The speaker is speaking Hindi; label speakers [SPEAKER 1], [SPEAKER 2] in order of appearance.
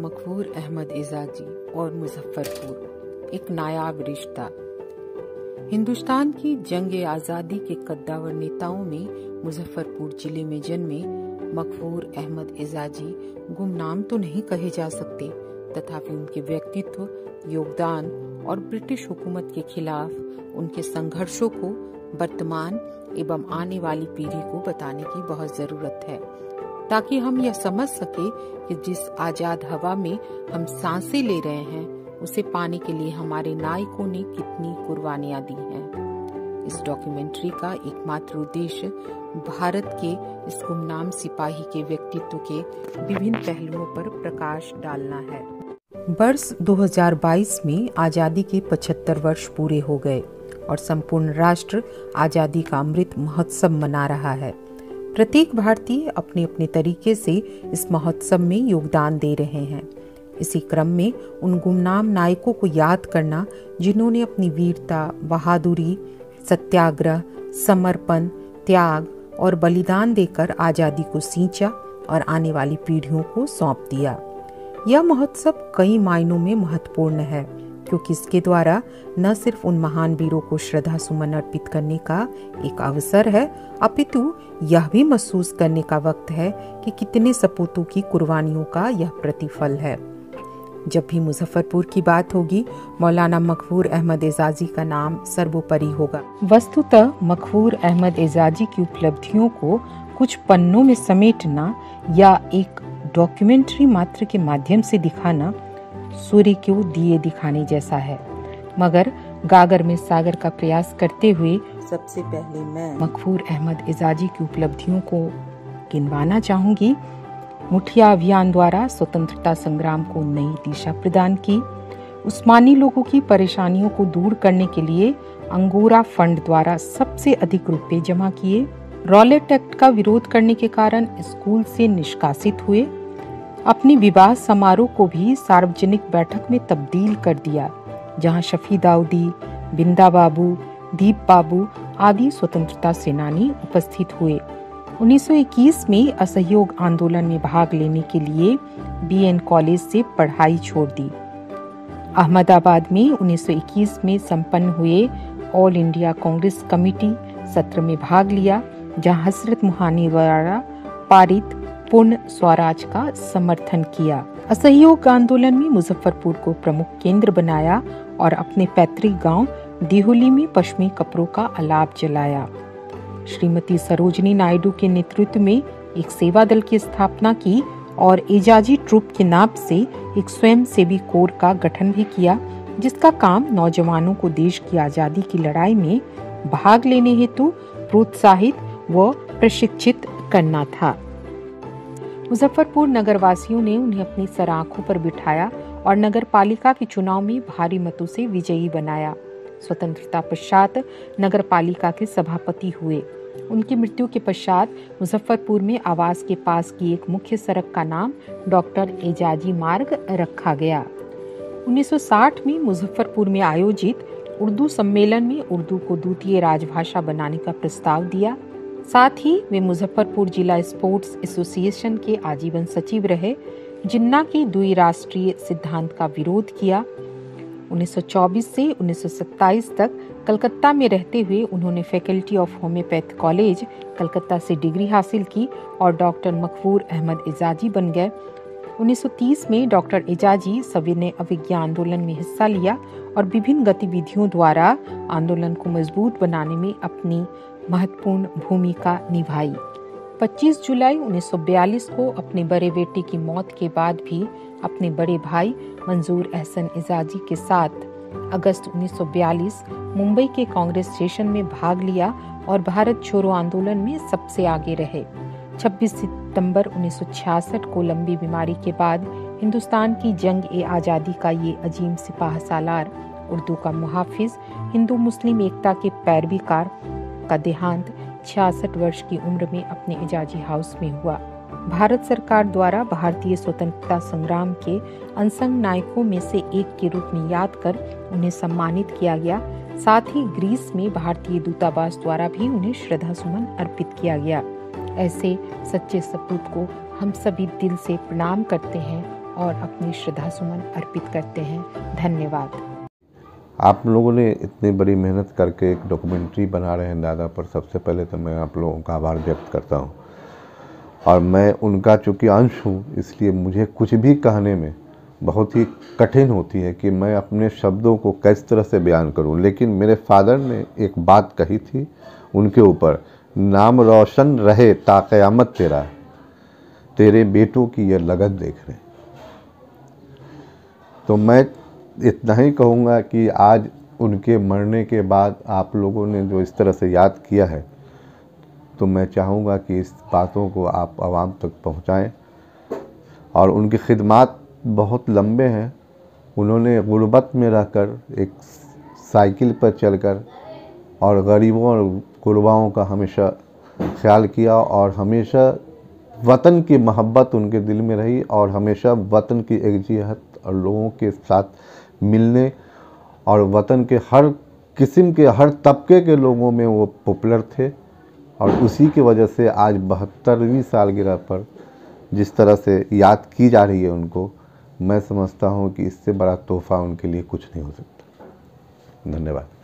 [SPEAKER 1] मकफूर अहमद एजाजी और मुजफ्फरपुर, एक नायाब रिश्ता। हिंदुस्तान की जंग आज़ादी के कद्दावर नेताओं में मुजफ्फरपुर जिले में जन्मे मकफूर अहमद एजाजी गुमनाम तो नहीं कहे जा सकते, तथापि उनके व्यक्तित्व, योगदान और ब्रिटिश हुकूमत के खिलाफ उनके संघर्षों को वर्तमान एवं आने वाली पीढ़ी को बताने की बहुत जरूरत है, ताकि हम यह समझ सके कि जिस आजाद हवा में हम सांसें ले रहे हैं, उसे पाने के लिए हमारे नायकों ने कितनी कुर्बानियां दी हैं। इस डॉक्यूमेंट्री का एकमात्र उद्देश्य भारत के इस गुमनाम सिपाही के व्यक्तित्व के विभिन्न पहलुओं पर प्रकाश डालना है। वर्ष 2022 में आजादी के 75 वर्ष पूरे हो गए और संपूर्ण राष्ट्र आजादी का अमृत महोत्सव मना रहा है। प्रत्येक भारतीय अपने अपने तरीके से इस महोत्सव में योगदान दे रहे हैं। इसी क्रम में उन गुमनाम नायकों को याद करना जिन्होंने अपनी वीरता, बहादुरी, सत्याग्रह, समर्पण, त्याग और बलिदान देकर आजादी को सींचा और आने वाली पीढ़ियों को सौंप दिया। यह महोत्सव कई मायनों में महत्वपूर्ण है, क्योंकि इसके द्वारा न सिर्फ उन महान वीरों को श्रद्धा सुमन अर्पित करने का एक अवसर है, अपितु यह भी महसूस करने का वक्त है कि कितने सपूतों की कुर्बानियों का यह प्रतिफल है। जब भी मुजफ्फरपुर की बात होगी, मौलाना मकफूर अहमद एजाजी का नाम सर्वोपरि होगा। वस्तुतः मकफूर अहमद एजाजी की उपलब्धियों को कुछ पन्नों में समेटना या एक डॉक्यूमेंट्री मात्र के माध्यम से दिखाना सूर्य को दिए दिखाने जैसा है, मगर गागर में सागर का प्रयास करते हुए सबसे पहले मैं मकफूर अहमद एजाजी की उपलब्धियों को गिनवाना चाहूंगी। मुठिया अभियान द्वारा स्वतंत्रता संग्राम को नई दिशा प्रदान की, उस्मानी लोगों की परेशानियों को दूर करने के लिए अंगोरा फंड द्वारा सबसे अधिक रुपए जमा किए, रॉलेट एक्ट का विरोध करने के कारण स्कूल से निष्कासित हुए, अपनी विवाह समारोह को भी सार्वजनिक बैठक में तब्दील कर दिया, जहां शफी दाऊदी, बिंदा बाबू, दीप बाबू आदि स्वतंत्रता सेनानी उपस्थित हुए। 1921 में असहयोग आंदोलन में भाग लेने के लिए बीएन कॉलेज से पढ़ाई छोड़ दी। अहमदाबाद में 1921 में संपन्न हुए ऑल इंडिया कांग्रेस कमेटी सत्र में भाग लिया, जहां हजरत मुहानी द्वारा पारित पूर्ण स्वराज का समर्थन किया। असहयोग आंदोलन में मुजफ्फरपुर को प्रमुख केंद्र बनाया और अपने पैतृक गांव दिहुली में पश्चिमी कपड़ों का अलाप जलाया। श्रीमती सरोजनी नायडू के नेतृत्व में एक सेवा दल की स्थापना की और एजाजी ट्रूप के नाम से एक स्वयं सेवी कोर का गठन भी किया, जिसका काम नौजवानों को देश की आजादी की लड़ाई में भाग लेने हेतु प्रोत्साहित व प्रशिक्षित करना था। मुजफ्फरपुर नगरवासियों ने उन्हें अपनी सराखों पर बिठाया और नगर पालिका के चुनाव में भारी मतों से विजयी बनाया। स्वतंत्रता पश्चात नगर पालिका के सभापति हुए। उनकी मृत्यु के पश्चात मुजफ्फरपुर में आवास के पास की एक मुख्य सड़क का नाम डॉक्टर एजाजी मार्ग रखा गया। 1960 में मुजफ्फरपुर में आयोजित उर्दू सम्मेलन में उर्दू को द्वितीय राजभाषा बनाने का प्रस्ताव दिया। साथ ही वे मुजफ्फरपुर जिला स्पोर्ट्स एसोसिएशन के आजीवन सचिव रहे, जिन्ना के द्विराष्ट्रीय सिद्धांत का विरोध किया। 1924 से 1927 तक कलकत्ता में रहते हुए उन्होंने faculty of homeopath college Calcutta से डिग्री हासिल की और डॉक्टर मकफूर अहमद एजाजी बन गए। 1930 में डॉक्टर एजाजी सविनय अवज्ञा आंदोलन में हिस्सा लिया और विभिन्न गतिविधियों द्वारा आंदोलन को मजबूत बनाने में अपनी महत्वपूर्ण भूमिका निभाई। 25 जुलाई 1942 को अपने बड़े बेटे की मौत के बाद भी अपने बड़े भाई मंजूर अहसन एजाजी के साथ अगस्त 1942 मुंबई के कांग्रेस स्टेशन में भाग लिया और भारत छोड़ो आंदोलन में सबसे आगे रहे। 26 सितंबर 1966 को लंबी बीमारी के बाद हिंदुस्तान की जंग आजादी का ये अजीम सिपाह सालार, उर्दू का मुहाफिज, हिंदू मुस्लिम एकता के पैरवीकार का देहांत 66 वर्ष की उम्र में अपने एजाजी हाउस में हुआ। भारत सरकार द्वारा भारतीय स्वतंत्रता संग्राम के अनसंग नायकों में से एक के रूप में याद कर उन्हें सम्मानित किया गया। साथ ही ग्रीस में भारतीय दूतावास द्वारा भी उन्हें श्रद्धा सुमन अर्पित किया गया। ऐसे सच्चे सपूत को हम सभी दिल से प्रणाम करते हैं और अपनी श्रद्धासुमन अर्पित करते हैं। धन्यवाद।
[SPEAKER 2] आप लोगों ने इतनी बड़ी मेहनत करके एक डॉक्यूमेंट्री बना रहे हैं दादा पर, सबसे पहले तो मैं आप लोगों का आभार व्यक्त करता हूं। और मैं उनका चूँकि अंश हूं, इसलिए मुझे कुछ भी कहने में बहुत ही कठिन होती है कि मैं अपने शब्दों को किस तरह से बयान करूं। लेकिन मेरे फादर ने एक बात कही थी उनके ऊपर, नाम रोशन रहे ता क़यामत तेरा, तेरे बेटों की ये लगन देख रहे। तो मैं इतना ही कहूँगा कि आज उनके मरने के बाद आप लोगों ने जो इस तरह से याद किया है, तो मैं चाहूँगा कि इस बातों को आप आवाम तक पहुँचाएं। और उनकी खिदमात बहुत लंबे हैं। उन्होंने गुर्बत में रहकर एक साइकिल पर चलकर और गरीबों और गुरबाओं का हमेशा ख्याल किया, और हमेशा वतन की मोहब्बत उनके दिल में रही, और हमेशा वतन की एकजुहत और लोगों के साथ मिलने और वतन के हर किस्म के हर तबके के लोगों में वो पॉपुलर थे। और उसी की वजह से आज 72वीं सालगिरह पर जिस तरह से याद की जा रही है उनको, मैं समझता हूँ कि इससे बड़ा तोहफ़ा उनके लिए कुछ नहीं हो सकता। धन्यवाद।